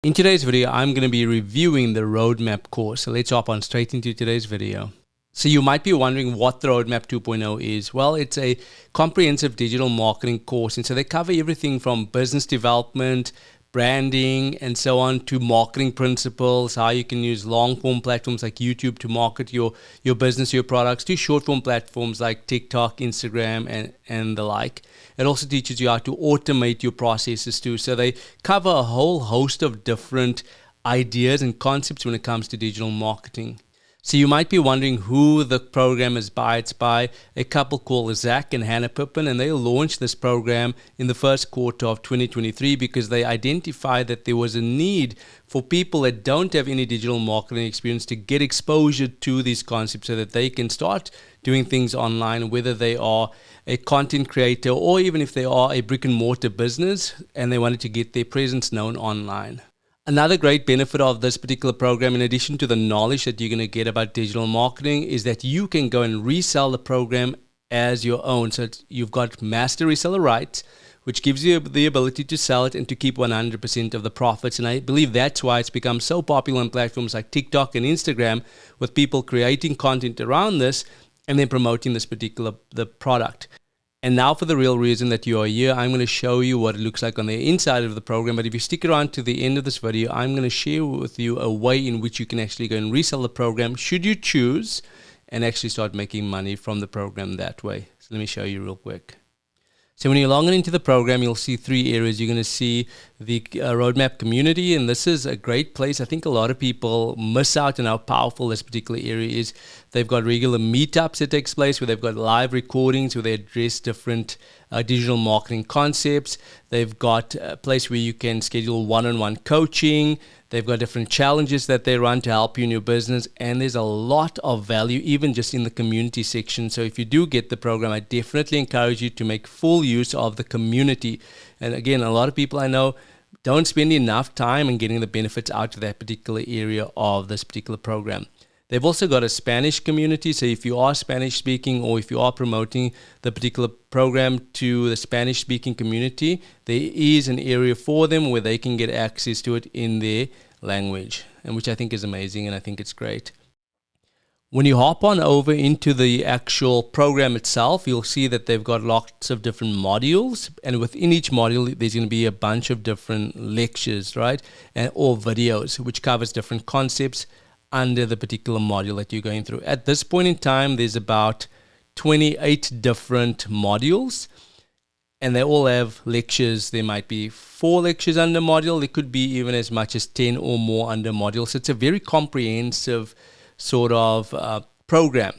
In today's video, I'm going to be reviewing the Roadmap course. So let's hop on straight into today's video. So you might be wondering what the Roadmap 2.0 is. Well, it's a comprehensive digital marketing course. And so they cover everything from business development, branding, and so on, to marketing principles, how you can use long-form platforms like YouTube to market your business, your products, to short-form platforms like TikTok, Instagram, and the like. It also teaches you how to automate your processes too. So they cover a whole host of different ideas and concepts when it comes to digital marketing. So you might be wondering who the program is by. It's by a couple called Zach and Hannah Pippin, and they launched this program in the first quarter of 2023 because they identified that there was a need for people that don't have any digital marketing experience to get exposure to these concepts so that they can start doing things online, whether they are a content creator or even if they are a brick and mortar business and they wanted to get their presence known online. Another great benefit of this particular program, in addition to the knowledge that you're going to get about digital marketing, is that you can go and resell the program as your own. So you've got Master Reseller Rights, which gives you the ability to sell it and to keep 100% of the profits. And I believe that's why it's become so popular on platforms like TikTok and Instagram, with people creating content around this and then promoting this particular product. And now for the real reason that you are here, I'm going to show you what it looks like on the inside of the program. But if you stick around to the end of this video, I'm going to share with you a way in which you can actually go and resell the program, should you choose, and actually start making money from the program that way. So let me show you real quick. So when you log into the program, you'll see three areas. You're going to see the Roadmap community, and this is a great place. I think a lot of people miss out on how powerful this particular area is. They've got regular meetups that takes place where they've got live recordings where they address different digital marketing concepts. They've got a place where you can schedule one-on-one coaching. They've got different challenges that they run to help you in your business, and there's a lot of value even just in the community section. So if you do get the program, I definitely encourage you to make full use of the community. And again, a lot of people I know don't spend enough time in getting the benefits out of that particular area of this particular program. They've also got a Spanish community, so if you are Spanish speaking or if you are promoting the particular program to the Spanish speaking community, there is an area for them where they can get access to it in their language, and which I think is amazing, and I think it's great. When you hop on over into the actual program itself, you'll see that they've got lots of different modules, and within each module there's going to be a bunch of different lectures, right, or videos, which covers different concepts under the particular module that you're going through. At this point in time, there's about 28 different modules, and they all have lectures. There might be 4 lectures under module. There could be even as much as 10 or more under module. So it's a very comprehensive sort of program.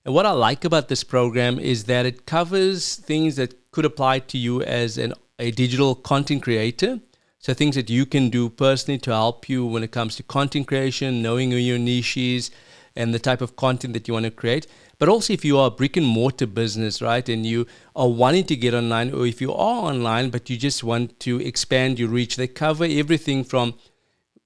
And what I like about this program is that it covers things that could apply to you as a digital content creator. So things that you can do personally to help you when it comes to content creation, knowing who your niche is and the type of content that you want to create. But also if you are a brick and mortar business, right, and you are wanting to get online, or if you are online but you just want to expand your reach, they cover everything from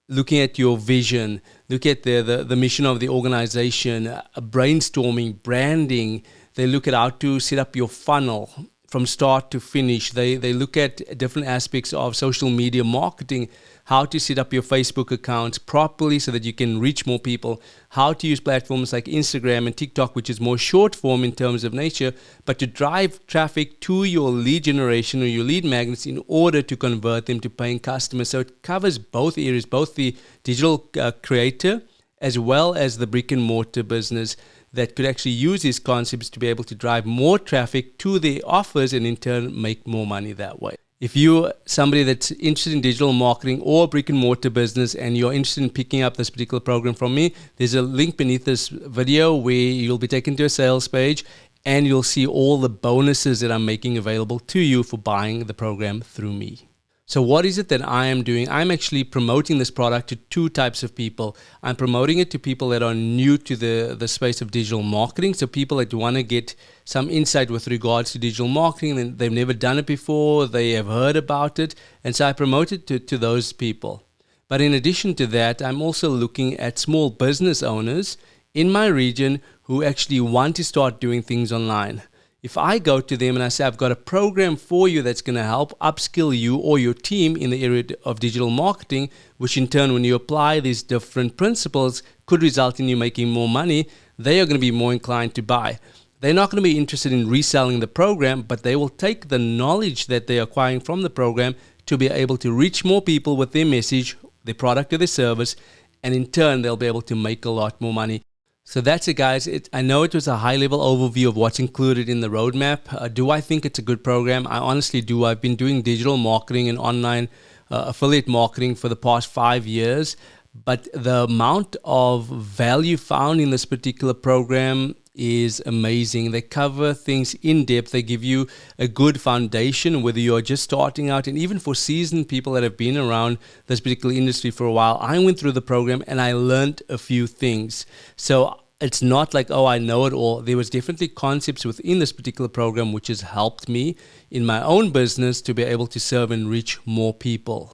looking at your vision, look at the mission of the organization, brainstorming, branding. They look at how to set up your funnel from start to finish. They look at different aspects of social media marketing, how to set up your Facebook accounts properly so that you can reach more people, how to use platforms like Instagram and TikTok, which is more short form in terms of nature, but to drive traffic to your lead generation or your lead magnets in order to convert them to paying customers. So it covers both areas, both the digital creator as well as the brick and mortar business that could actually use these concepts to be able to drive more traffic to their offers and in turn make more money that way. If you're somebody that's interested in digital marketing or brick and mortar business and you're interested in picking up this particular program from me, there's a link beneath this video where you'll be taken to a sales page and you'll see all the bonuses that I'm making available to you for buying the program through me. So what is it that I am doing? I'm actually promoting this product to 2 types of people. I'm promoting it to people that are new to the space of digital marketing. So people that want to get some insight with regards to digital marketing, and they've never done it before, they have heard about it. And so I promote it to those people. But in addition to that, I'm also looking at small business owners in my region who actually want to start doing things online. If I go to them and I say, I've got a program for you that's going to help upskill you or your team in the area of digital marketing, which in turn, when you apply these different principles, could result in you making more money, they are going to be more inclined to buy. They're not going to be interested in reselling the program, but they will take the knowledge that they're acquiring from the program to be able to reach more people with their message, their product or their service, and in turn, they'll be able to make a lot more money. So that's it, guys. I know it was a high-level overview of what's included in the roadmap. Do I think it's a good program? I honestly do. I've been doing digital marketing and online affiliate marketing for the past 5 years, but the amount of value found in this particular program is amazing. They cover things in depth. They give you a good foundation, whether you're just starting out, and even for seasoned people that have been around this particular industry for a while. I went through the program and I learned a few things. So it's not like, oh, I know it all. There was definitely concepts within this particular program which has helped me in my own business to be able to serve and reach more people.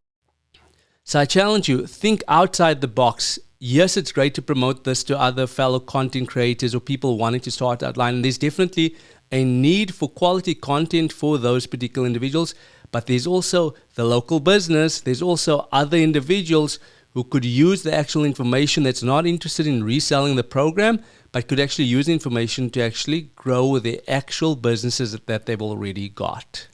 So I challenge you, think outside the box. Yes, it's great to promote this to other fellow content creators or people wanting to start outline. And there's definitely a need for quality content for those particular individuals. But there's also the local business. There's also other individuals who could use the actual information that's not interested in reselling the program, but could actually use information to actually grow their actual businesses that they've already got.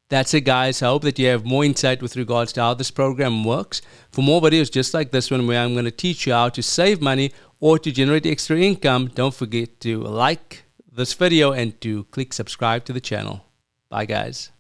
That's it, guys. I hope that you have more insight with regards to how this program works. For more videos just like this one, where I'm going to teach you how to save money or to generate extra income, don't forget to like this video and to click subscribe to the channel. Bye, guys.